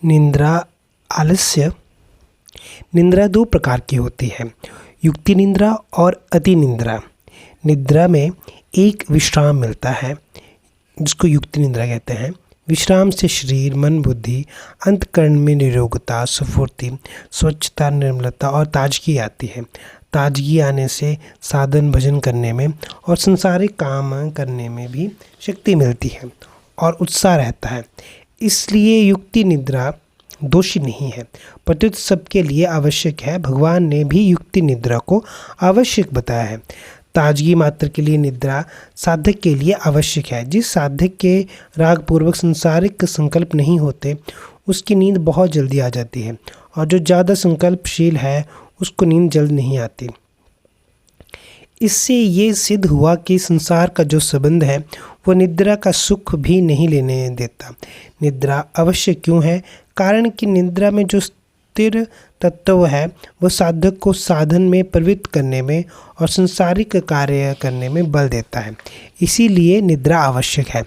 निद्रा, आलस्य। निद्रा दो प्रकार की होती है, युक्ति निद्रा और अति निद्रा। निद्रा में एक विश्राम मिलता है जिसको युक्ति निद्रा कहते हैं। विश्राम से शरीर, मन, बुद्धि, अंतःकरण में निरोगता, स्फूर्ति, स्वच्छता, निर्मलता और ताजगी आती है। ताजगी आने से साधन भजन करने में और संसारिक काम करने में भी शक्ति मिलती है और उत्साह रहता है। इसलिए युक्ति निद्रा दोषी नहीं है, प्रत्युत सबके लिए आवश्यक है। भगवान ने भी युक्ति निद्रा को आवश्यक बताया है। ताजगी मात्र के लिए निद्रा साधक के लिए आवश्यक है। जिस साधक के राग पूर्वक संसारिक संकल्प नहीं होते उसकी नींद बहुत जल्दी आ जाती है, और जो ज़्यादा संकल्पशील है उसको नींद जल्द नहीं आती। इससे ये सिद्ध हुआ कि संसार का जो संबंध है वो निद्रा का सुख भी नहीं लेने देता। निद्रा अवश्य क्यों है? कारण कि निद्रा में जो स्थिर तत्व है वो साधक को साधन में प्रवृत्त करने में और संसारिक कार्य करने में बल देता है। इसीलिए निद्रा आवश्यक है।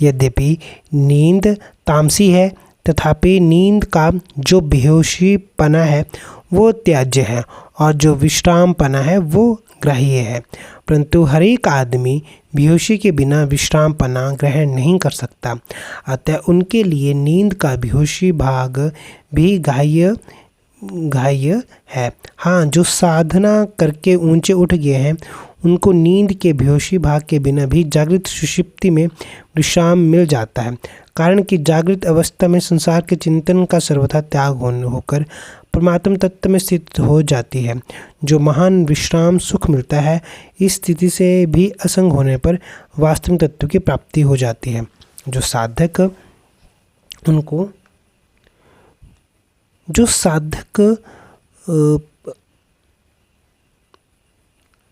यद्यपि नींद तामसी है, तथापि नींद का जो बेहोशीपना है वो त्याज्य है और जो विश्रामपना है वो ग्राह्य है। परंतु हर एक आदमी बेहोशी के बिना विश्रामपना ग्रहण नहीं कर सकता। अतः उनके लिए नींद का बेहोशी भाग भी ग्राह्य है। हाँ, जो साधना करके ऊंचे उठ गए हैं उनको नींद के बेहोशी भाग के बिना भी जागृत सुषुप्ति में विश्राम मिल जाता है। कारण कि जागृत अवस्था में संसार के चिंतन का सर्वथा त्याग होकर परमात्म तत्व में स्थित हो जाती है। जो महान विश्राम सुख मिलता है, इस स्थिति से भी असंग होने पर वास्तविक तत्व की प्राप्ति हो जाती है। जो साधक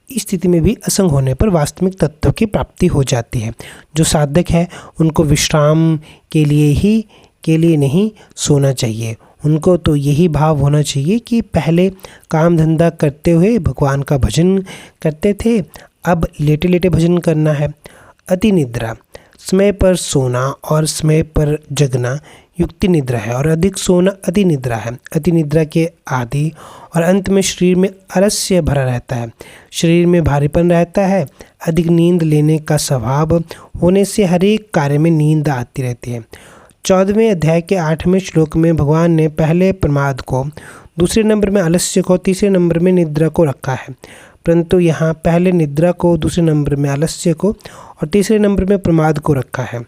इस स्थिति में भी असंग होने पर वास्तविक तत्व की प्राप्ति हो जाती है। जो साधक है उनको विश्राम के लिए नहीं सोना चाहिए। उनको तो यही भाव होना चाहिए कि पहले काम धंधा करते हुए भगवान का भजन करते थे, अब लेटे लेटे भजन करना है। अति निद्रा, समय पर सोना और समय पर जगना युक्ति निद्रा है, और अधिक सोना अति निद्रा है। अति निद्रा के आदि और अंत में शरीर में आलस्य भरा रहता है, शरीर में भारीपन रहता है। अधिक नींद लेने का स्वभाव होने से हर एक कार्य में नींद आती रहती है। 14वें अध्याय के 8वें श्लोक में भगवान ने पहले प्रमाद को, दूसरे नंबर में आलस्य को, तीसरे नंबर में निद्रा को रखा है। परंतु यहाँ पहले निद्रा को, दूसरे नंबर में आलस्य को और तीसरे नंबर में प्रमाद को रखा है।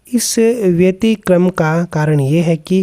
इस व्यतिक्रम का कारण ये है कि